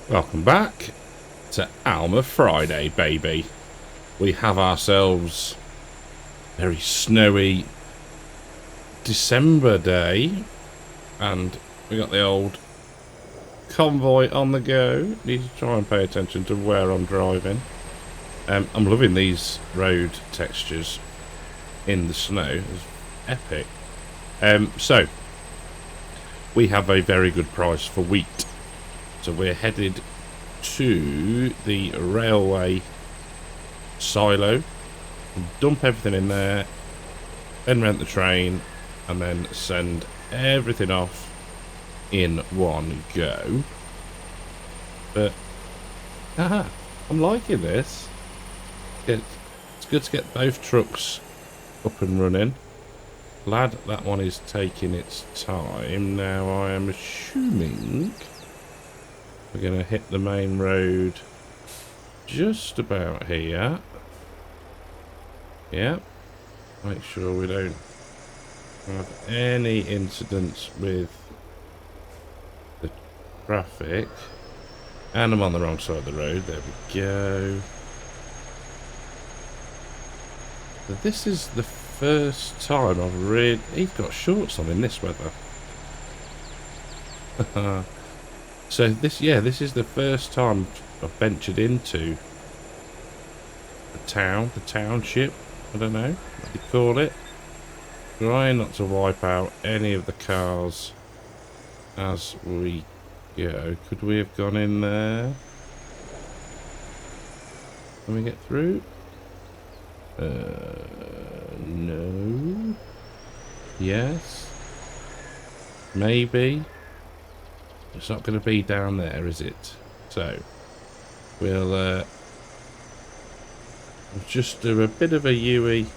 Welcome back to Alma Friday, baby. We have ourselves a very snowy December day, and we got the old convoy on the go. Need to try and pay attention to where I'm driving. I'm loving these road textures in the snow. It's epic. So we have a very good price for wheat. So we're headed to the railway silo, dump everything in there, then rent the train, and then send everything off in one go. But I'm liking this. It's good to get both trucks up and running. Glad that one is taking its time. Now I am assuming we're going to hit the main road just about here. Yeah. Make sure we don't have any incidents with the traffic. And I'm on the wrong side of the road. There we go. So this is the first time I've really... He's got shorts on in this weather. So this is the first time I've ventured into the township, I don't know what you call it. Trying not to wipe out any of the cars as we go. Could we have gone in there? Can we get through? No. Yes. Maybe. It's not going to be down there, is it? So, we'll just do a bit of a U-ey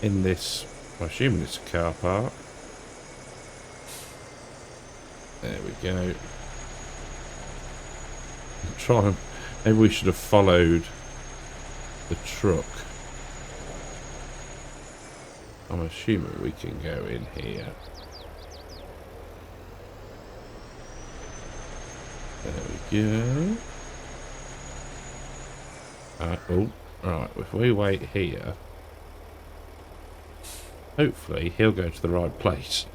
in this. I'm assuming it's a car park. There we go. Maybe we should have followed the truck. I'm assuming we can go in here. There we go. Oh, right. If we wait here, hopefully he'll go to the right place.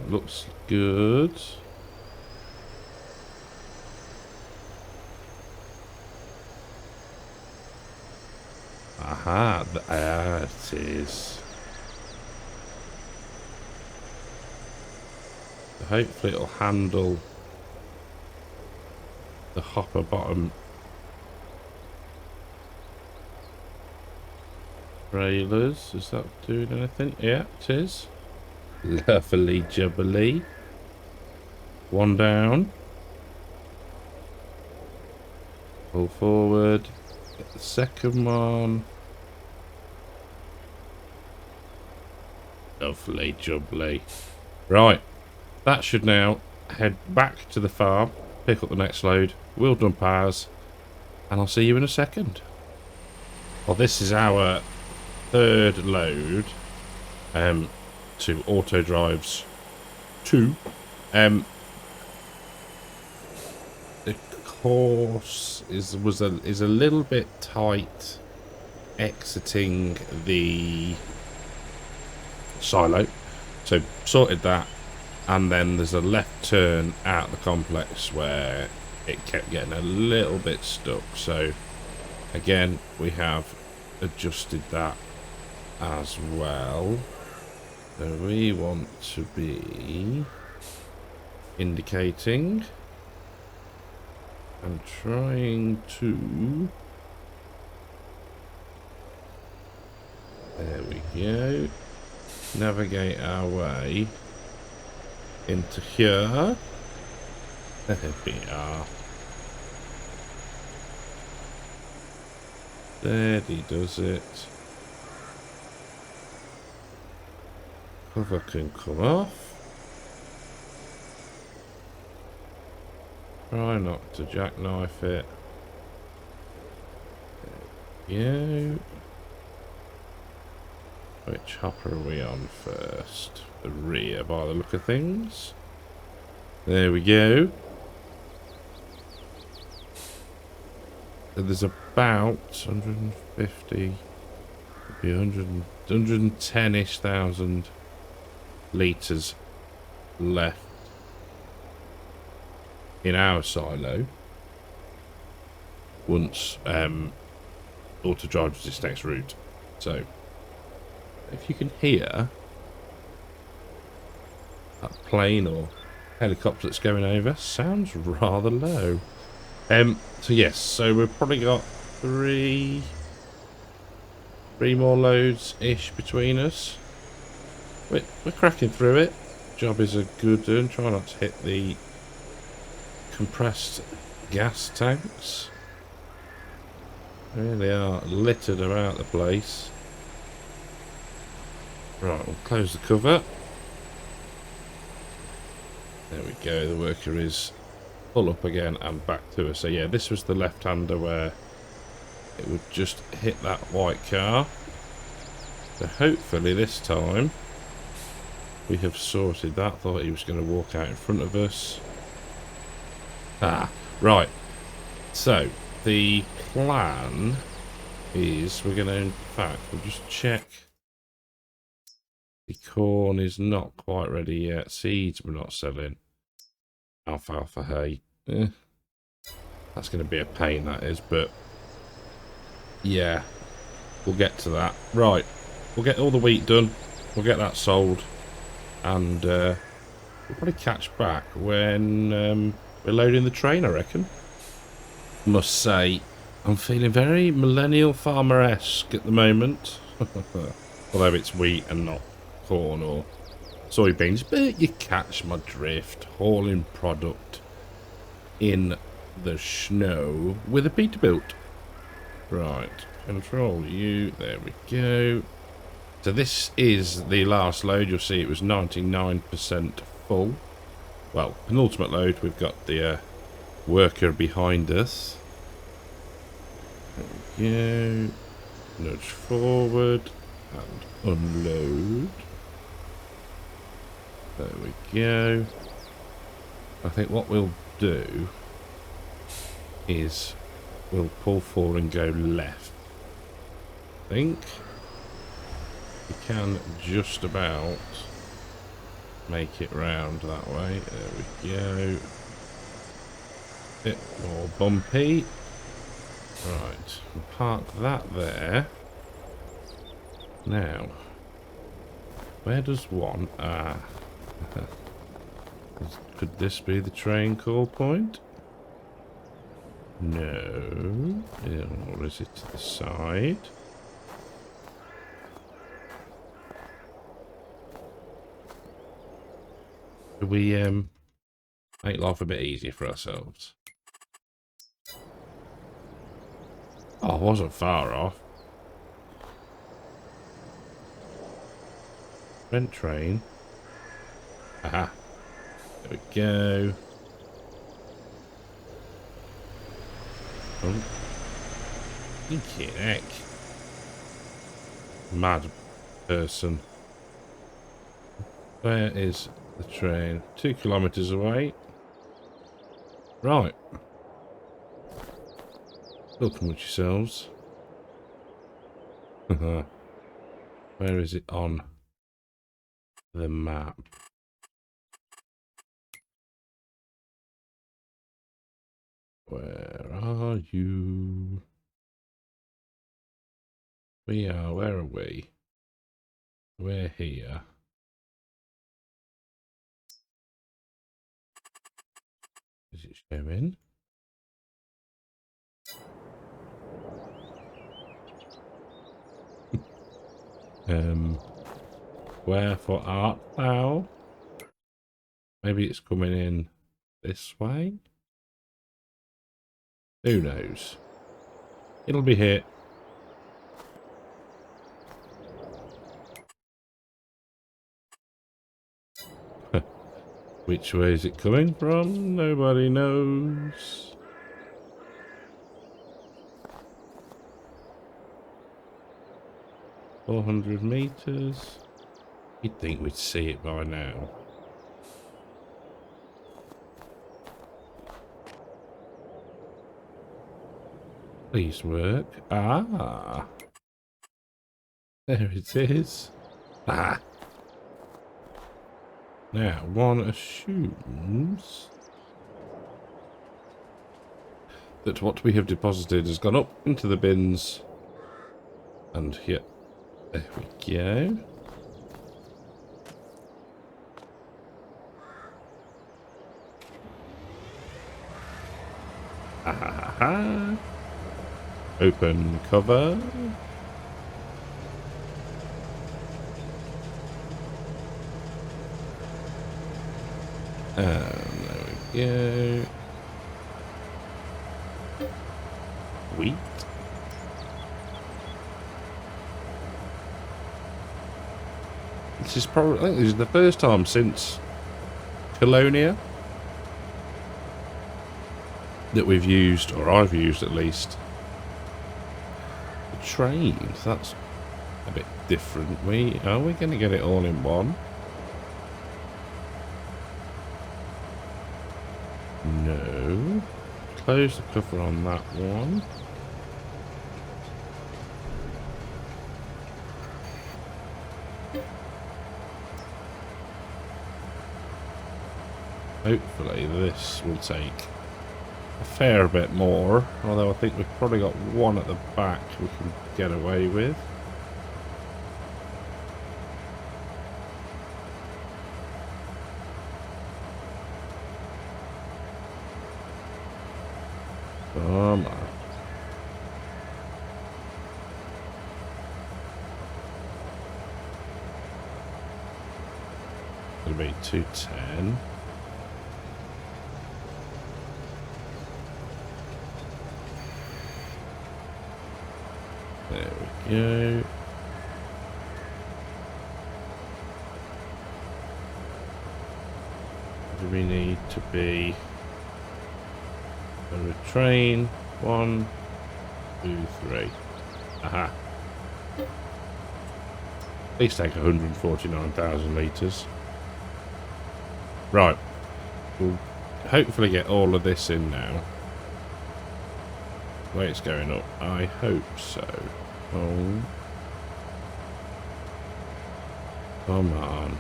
Looks good. Aha, there it is. Hopefully it'll handle the hopper bottom trailers. Is that doing anything? Yeah, it is. Lovely jubbly. One down. Pull forward. Get the second one. Lovely jubbly. Right. That should now head back to the farm, pick up the next load, we'll dump ours, and I'll see you in a second. Well, this is our third load to Auto Drives 2. The course is a little bit tight exiting the silo, so sorted that. And then there's a left turn out the complex where it kept getting a little bit stuck. So again, we have adjusted that as well. So we want to be indicating and trying to... There we go. Navigate our way into here. There we are. There he does it. Cover can come off. Try not to jackknife it. There we go. Which hopper are we on first? The rear, by the look of things. There we go. So there's about 150, maybe 110-ish thousand litres left in our silo once auto drives this next route. So if you can hear that plane or helicopter that's going over, sounds rather low. So yes, so we've probably got three more loads ish between us. We're cracking through it. Job is a good one. Try not to hit the compressed gas tanks. Really are littered about the place. Right, we'll close the cover. There we go, the worker is full up again and back to us. So yeah, this was the left-hander where it would just hit that white car. So hopefully this time we have sorted that. Thought he was going to walk out in front of us. Ah, right. So the plan is we're going to, in fact, we'll just check. The corn is not quite ready yet. Seeds we're not selling. Alfalfa hay. That's going to be a pain, that is. But yeah, we'll get to that. Right. We'll get all the wheat done. We'll get that sold. And we'll probably catch back when we're loading the train, I reckon. Must say, I'm feeling very millennial farmer-esque at the moment. Although it's wheat and not corn or soybeans, but you catch my drift. Hauling product in the snow with a Peterbilt. Right, control you, there we go. So this is the last load. You'll see it was 99% full. Well, penultimate load. We've got the worker behind us. There we go. Nudge forward and unload. There we go. I think what we'll do is we'll pull forward and go left. I think we can just about make it round that way. There we go. Bit more bumpy. Right, we'll park that there. Now, where does one... Ah. Could this be the train call point? No. Or is it to the side? Could we make life a bit easier for ourselves? Oh, I wasn't far off. Rent train. Aha. There we go. Oh. Thinking heck. Mad person. Where is the train? 2 kilometers away. Right. Welcome with yourselves. Where is it on the map? Where are you? We are, where are we? We're here. Is it showing? Wherefore art thou? Maybe it's coming in this way? Who knows? It'll be here. Which way is it coming from? Nobody knows. 400 meters. You'd think we'd see it by now. Please work. Ah. There it is. Ah. Now, one assumes that what we have deposited has gone up into the bins. And here, there we go. Ha ha ha ha. Open cover. There we go. Wheat. This is probably, I think this is the first time since Colonia that we've used, or I've used at least, the trains. That's a bit different. Are we going to get it all in one? No. Close the cover on that one. Hopefully this will take a fair bit more, although I think we've probably got one at the back we can get away with. Come on. It'll be 210. There we go. Do we need to be on a train? 1, 2, 3. Aha. At least take 149,000 litres. Right. We'll hopefully get all of this in now. The way it's going up. I hope so. Oh. Come on.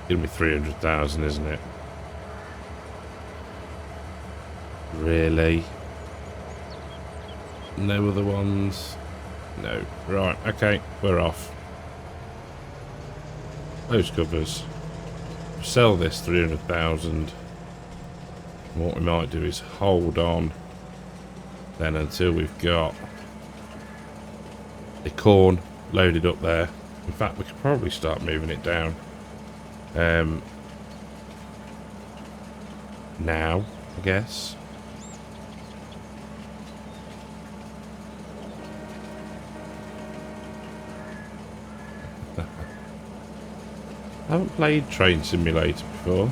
Give me 300,000, isn't it? Really? No other ones? No. Right, okay, we're off. Those covers. Sell this 300,000. What we might do is hold on then until we've got the corn loaded up there. In fact, we could probably start moving it down now, I guess. I haven't played Train Simulator before.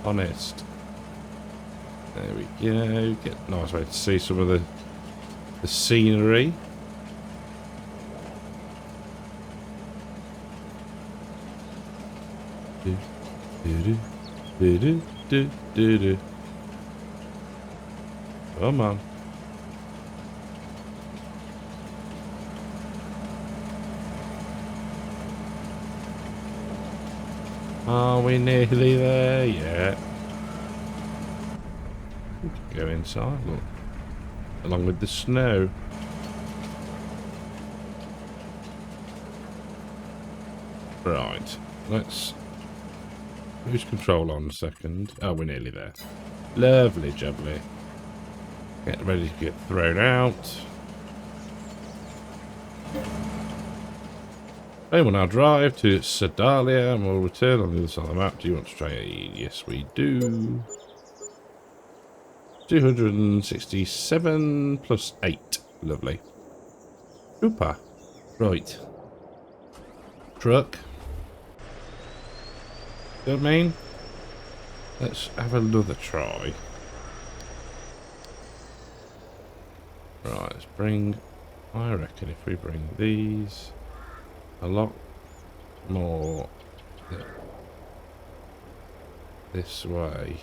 Honest. There we go. Get a nice way to see some of the scenery. Do, do, do, do, do, do, do. Come on. Are we nearly there yet? We could go inside, look. Along with the snow. Right, let's lose control on a second. Oh, we're nearly there. Lovely jubbly. Get ready to get thrown out. Then we'll now drive to Sedalia and we'll return on the other side of the map. Do you want to trade? Yes, we do. 267 plus 8. Lovely. Super. Right. Truck. You know what I mean? Let's have another try. Right, let's bring I reckon if we bring these a lot more this way.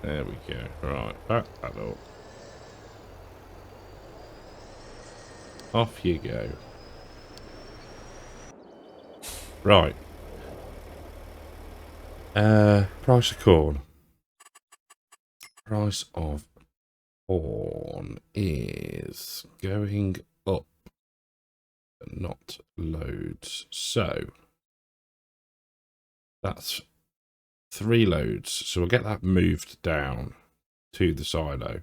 There we go. Right, back that up. Off you go. Right. Price of corn. Price of corn is going up, but not loads. So that's 3 loads. So we'll get that moved down to the silo.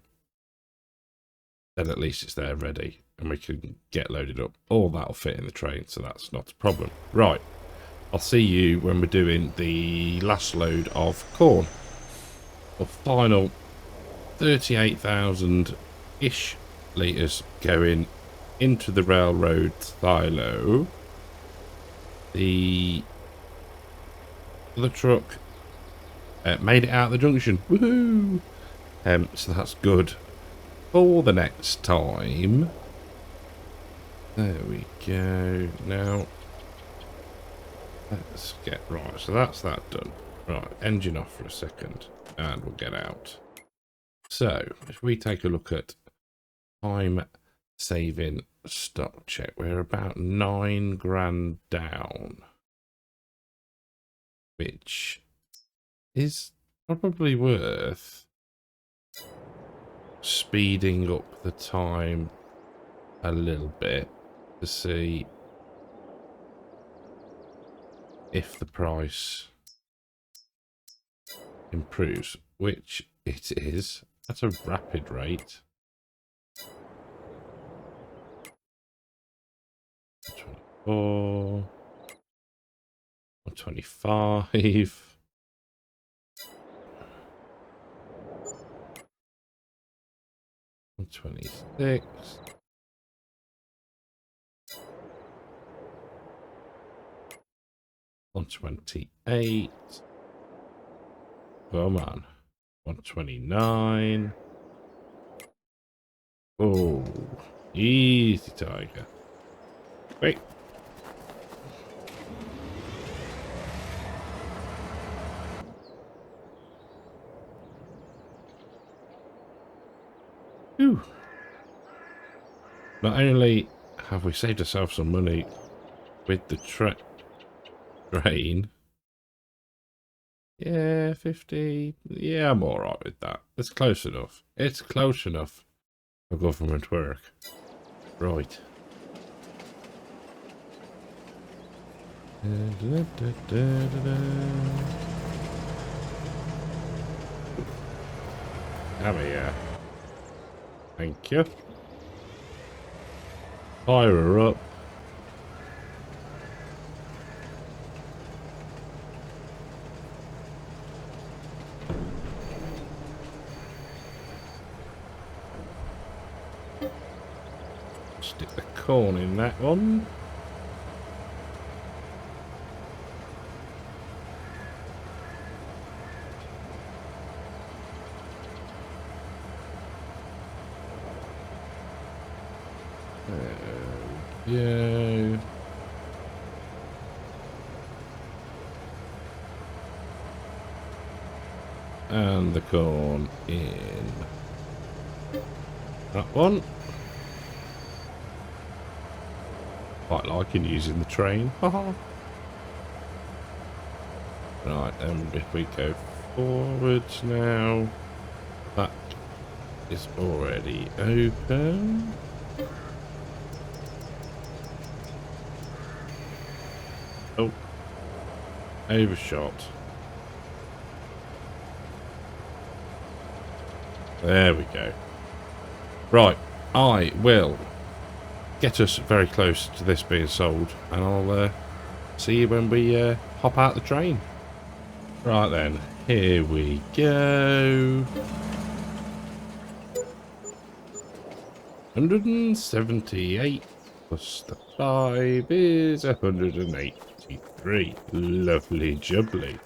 Then at least it's there ready and we can get loaded up. All that'll fit in the train, so that's not a problem. Right. I'll see you when we're doing the last load of corn. The final 38,000-ish litres going into the railroad silo. The other truck made it out of the junction. Woohoo! So that's good for the next time. There we go. Now, let's get right. So that's that done. Right, engine off for a second, and we'll get out. So, if we take a look at time saving stock check, we're about 9 grand down, which is probably worth speeding up the time a little bit to see if the price improves, which it is at a rapid rate. 24, 25, 26, 128. Come on. 129. Oh, easy, tiger. Wait. Whew. Not only have we saved ourselves some money with the train. Yeah, 50. Yeah, I'm alright with that. It's close enough. It's close enough for government work. Right. Come here. Thank you. Fire her up. Stick the corn in that one. Yeah. And the corn in that one. Quite liking using the train. Right, and if we go forwards now, that is already open. Oh, overshot. There we go. Right, I will get us very close to this being sold, and I'll see you when we hop out the train. Right then, here we go. 178 plus the 5 is 183. Lovely jubbly.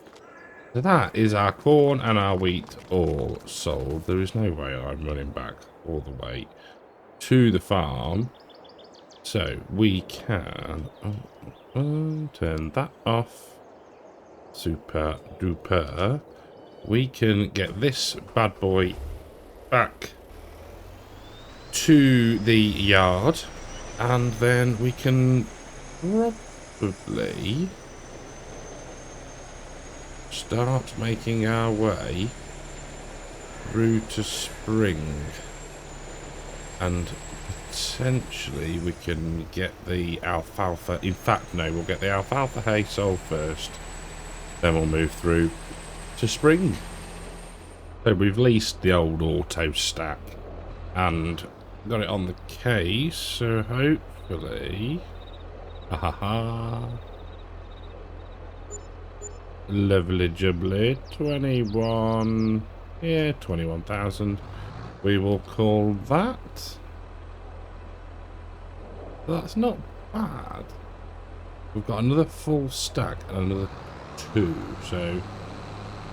So that is our corn and our wheat all sold. There is no way I'm running back all the way to the farm. So we can turn that off. Super duper. We can get this bad boy back to the yard, and then we can probably start making our way through to spring, and potentially we can get the alfalfa. In fact, no, we'll get the alfalfa hay sold first, then we'll move through to spring. So we've leased the old auto stack and got it on the case, so hopefully, lovely jubbly, 21, yeah, 21,000, we will call that. That's not bad. We've got another full stack and another 2, so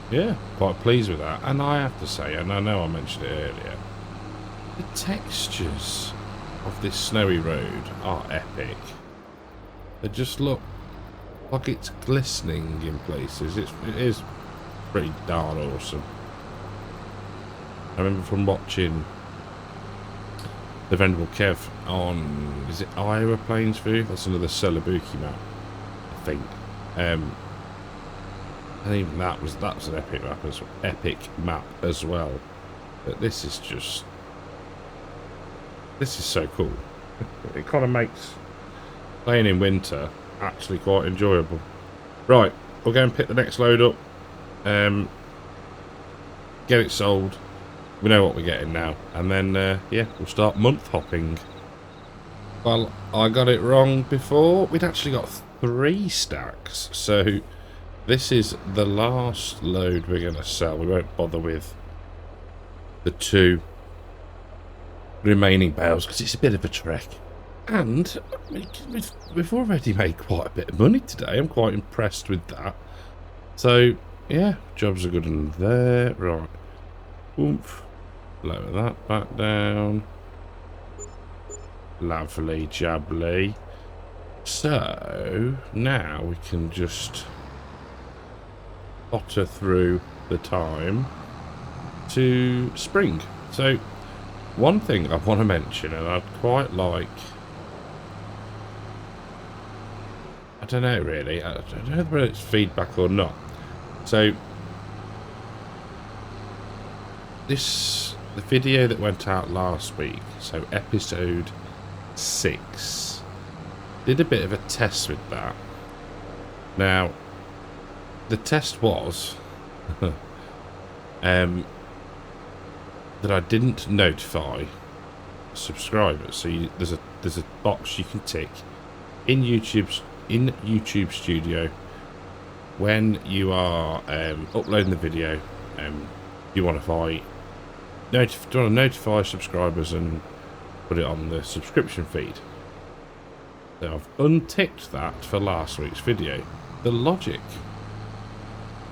yeah, quite pleased with that. And I have to say, and I know I mentioned it earlier, the textures of this snowy road are epic. They just look like it's glistening in places. It is pretty darn awesome. I remember from watching the Venerable Kev on, is it Iowa Plains View? That's another Celebuki map, I think. And even that's an epic map as well. But this is so cool. It kind of makes playing in winter actually quite enjoyable. Right, we'll go and pick the next load up. Get it sold. We know what we're getting now, and then yeah, we'll start month hopping. Well, I got it wrong before. We'd actually got 3 stacks, so this is the last load we're going to sell. We won't bother with the 2 remaining bales because it's a bit of a trek. And we've already made quite a bit of money today. I'm quite impressed with that. So, yeah, jobs are good in there. Right. Oomph. Lower that back down. Lovely jubbly. So, now we can just potter through the time to spring. So, one thing I want to mention, and I'd quite like, I don't know really, I don't know whether it's feedback or not. So, the video that went out last week, so episode 6, did a bit of a test with that. Now, the test was that I didn't notify subscribers. So there's a box you can tick in YouTube Studio when you are uploading the video. You want to notify subscribers and put it on the subscription feed. So I've unticked that for last week's video. The logic,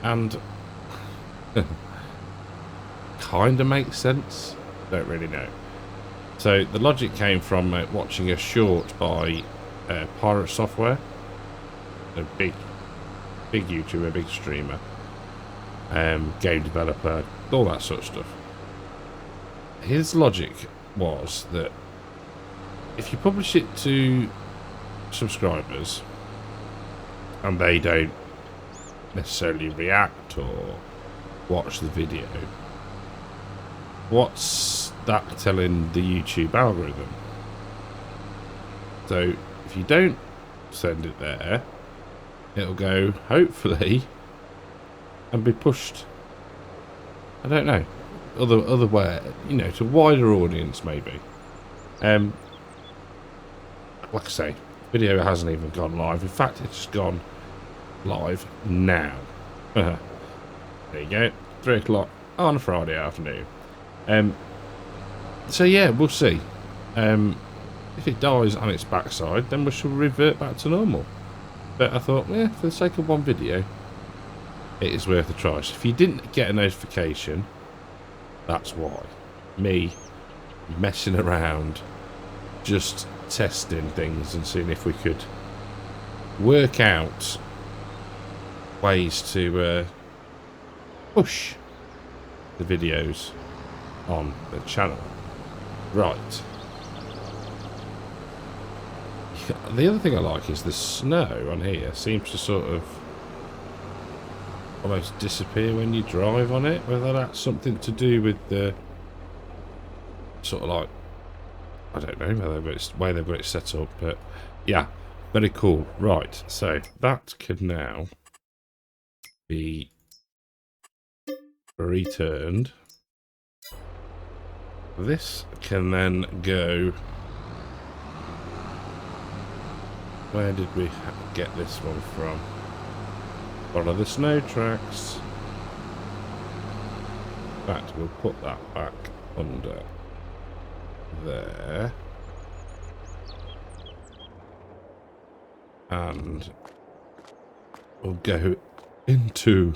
and kind of makes sense. Don't really know. So the logic came from watching a short by Pirate Software, a big YouTuber, big streamer, game developer, all that sort of stuff. His logic was that if you publish it to subscribers and they don't necessarily react or watch the video, what's that telling the YouTube algorithm? So if you don't send it there, it'll go, hopefully, and be pushed, I don't know, other way, you know, to a wider audience maybe. Like I say, video hasn't even gone live. In fact, it's gone live now. There you go, 3 o'clock on a Friday afternoon. So yeah, we'll see. If it dies on its backside, then we shall revert back to normal. But I thought, yeah, for the sake of one video, it is worth a try. So if you didn't get a notification, that's why. Me messing around, just testing things and seeing if we could work out ways to push the videos on the channel. Right. The other thing I like is the snow on here seems to sort of almost disappear when you drive on it. Whether that's something to do with the sort of like, I don't know whether it's the way they've got it set up, but yeah, very cool. Right, so that could now be returned. This can then go. Where did we get this one from? Follow the snow tracks. In fact, we'll put that back under there. And we'll go into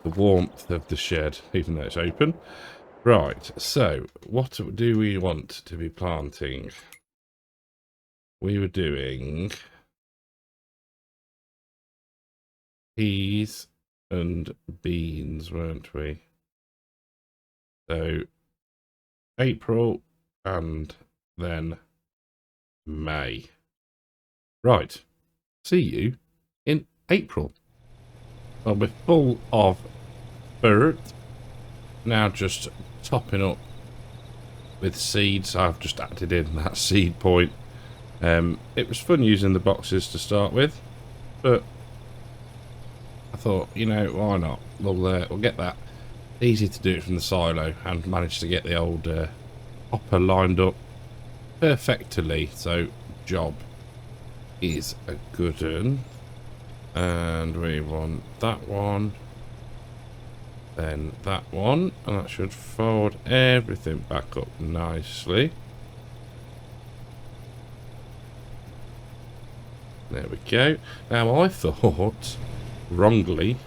the warmth of the shed, even though it's open. Right, so what do we want to be planting? We were doing peas and beans, weren't we? So April and then May. Right, see you in April. Well, we're full of birds. Now just topping up with seeds. I've just added in that seed point. It was fun using the boxes to start with, but I thought, you know, why not? We'll get that. Easy to do it from the silo, and managed to get the old hopper lined up perfectly. So job is a good one. And we want that one, then that one, and that should fold everything back up nicely. There we go. Now I thought wrongly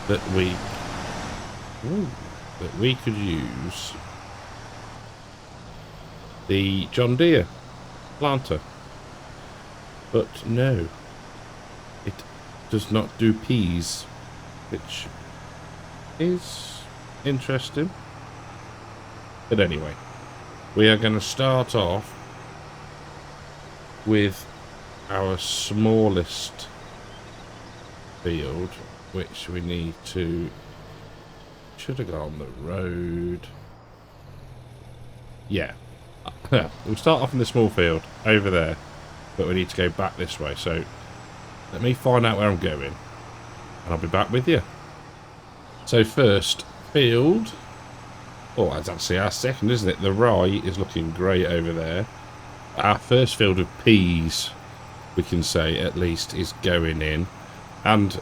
that we could use the John Deere planter, but no, it does not do peas, which is interesting. But anyway, we are going to start off with our smallest field, which we need to, should have gone on the road. Yeah, we'll start off in the small field over there, but we need to go back this way. So let me find out where I'm going, and I'll be back with you. So first field, oh, that's actually our second, isn't it? The rye is looking great over there. Our first field of peas, we can say at least, is going in. And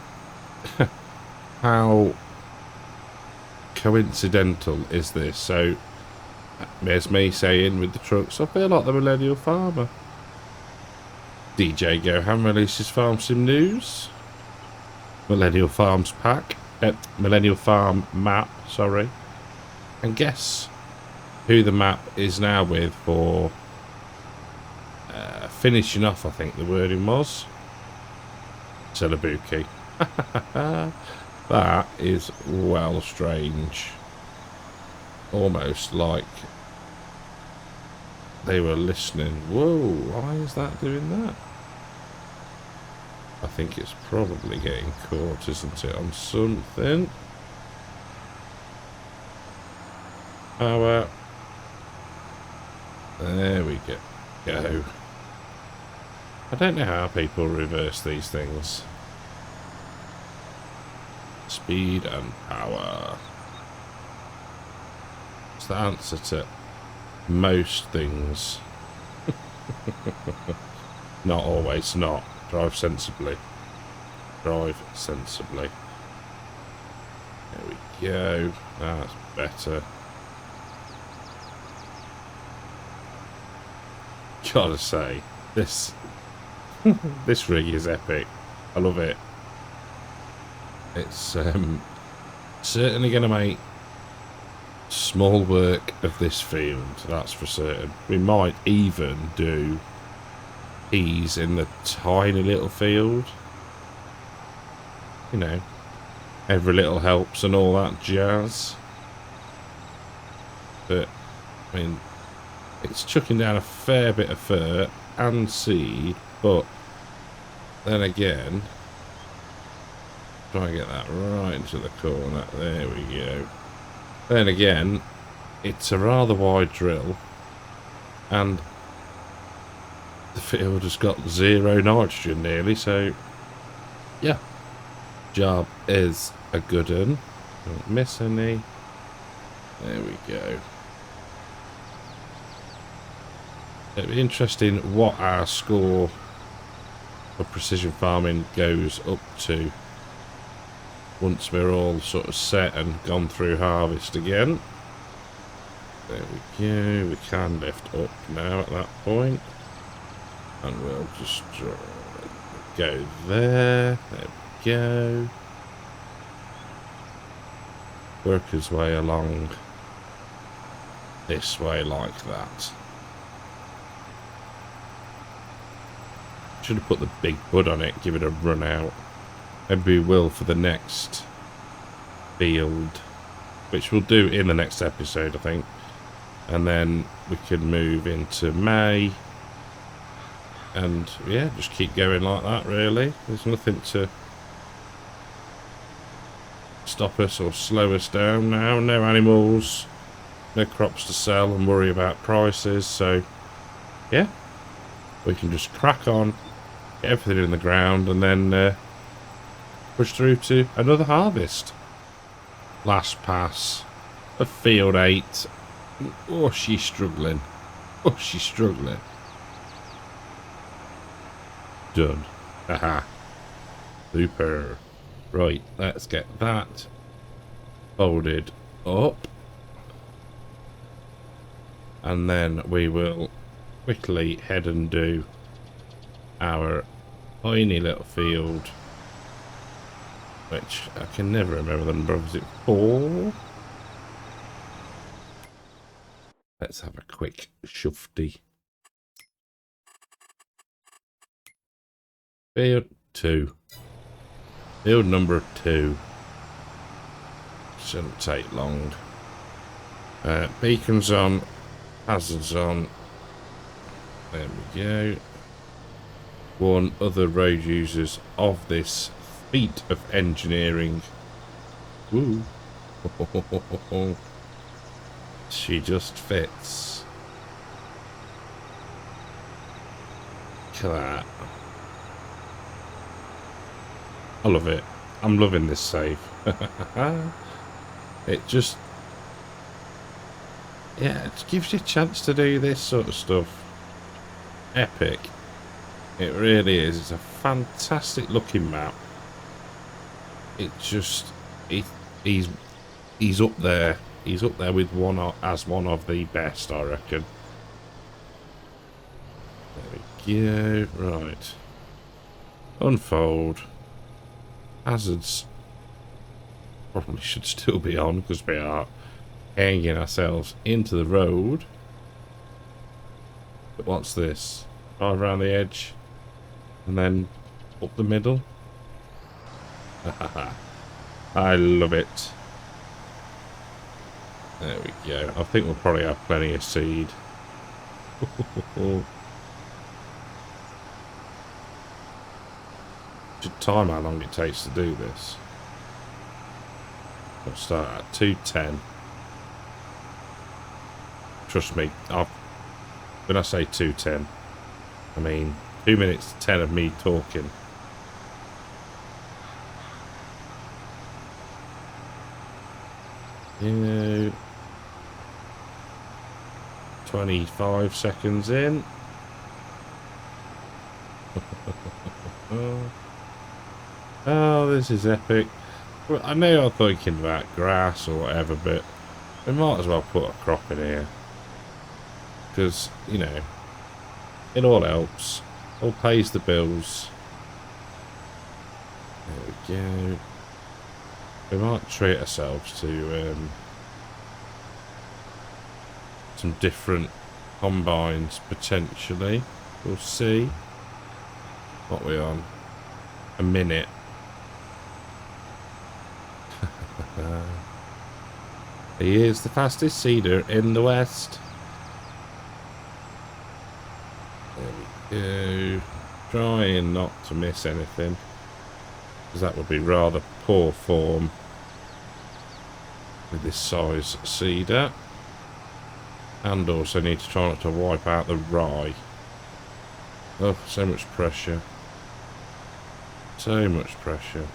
how coincidental is this? So there's me saying with the trucks, I feel like the Millennial Farmer. DJ Goham releases Farm Sim news. Millennial Farms pack. Millennial Farm map, sorry. And guess who the map is now with for finishing off, I think the wording was. Celebuki. That is well strange. Almost like they were listening. Whoa, why is that doing that? I think it's probably getting caught, isn't it, on something? Power. There we go. I don't know how people reverse these things. Speed and power. It's the answer to most things. Not always, not. Drive sensibly. Drive sensibly. There we go. That's better. Gotta say, this this rig is epic. I love it. It's certainly going to make small work of this field, that's for certain. We might even do peas in the tiny little field. You know, every little helps and all that jazz. But, I mean, it's chucking down a fair bit of fur and seed, but then again, try and get that right into the corner. There we go. Then again, it's a rather wide drill, and the field has got 0 nitrogen nearly, so yeah, job is a good one. Don't miss any. There we go. It'll be interesting what our score for precision farming goes up to once we're all sort of set and gone through harvest again. There we go. We can lift up now at that point. And we'll just go there. There we go. Work his way along this way like that. Should have put the big bud on it, give it a run out. Maybe we will for the next field, which we'll do in the next episode, I think. And then we can move into May. And yeah, just keep going like that, really. There's nothing to stop us or slow us down now. No animals, no crops to sell and worry about prices. So yeah, we can just crack on, get everything in the ground, and then push through to another harvest. Last pass of field 8. Oh, she's struggling. Oh, she's struggling. Done. Haha. Super. Right, let's get that folded up. And then we will quickly head and do our tiny little field, which I can never remember the number of. Is it 4? Let's have a quick shufty. Field 2. Field number 2. Shouldn't take long. Beacons on. Hazards on. There we go. Warn other road users of this feat of engineering. Woo. She just fits. Look at that. I love it. I'm loving this save. It just... yeah, it gives you a chance to do this sort of stuff. Epic. It really is. It's a fantastic looking map. It just... he's up there. He's up there with one of the best, I reckon. There we go. Right. Unfold. Hazards probably should still be on because we are hanging ourselves into the road. But what's this? Drive around the edge and then up the middle. I love it. There we go. I think we'll probably have plenty of seed. Should time how long it takes to do this. We'll start at 2:10. Trust me, when I say 2:10, I mean 2 minutes to 10 of me talking. Yeah. 25 seconds in. Oh, this is epic. Well, I know I'm thinking about grass or whatever, but we might as well put a crop in here. Because, you know, it all helps. All pays the bills. There we go. We might treat ourselves to some different combines potentially. We'll see. What we're on? A minute. He is the fastest seeder in the West. There we go. Trying not to miss anything, because that would be rather poor form with this size seeder. And also need to try not to wipe out the rye. Oh, so much pressure. So much pressure.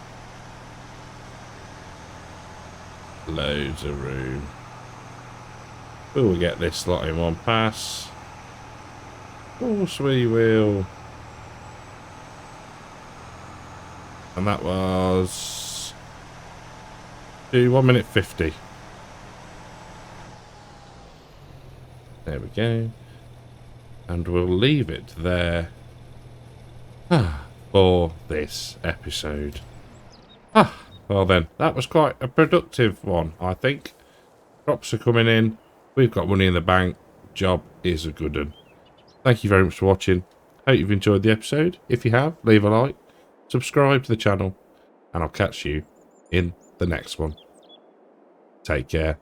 Loads of room. Will we get this slot in one pass? Of course we will. And that was 1 minute 50. There we go. And we'll leave it there for this episode. Well then, that was quite a productive one, I think. Crops are coming in. We've got money in the bank. Job is a good one. Thank you very much for watching. Hope you've enjoyed the episode. If you have, leave a like. Subscribe to the channel. And I'll catch you in the next one. Take care.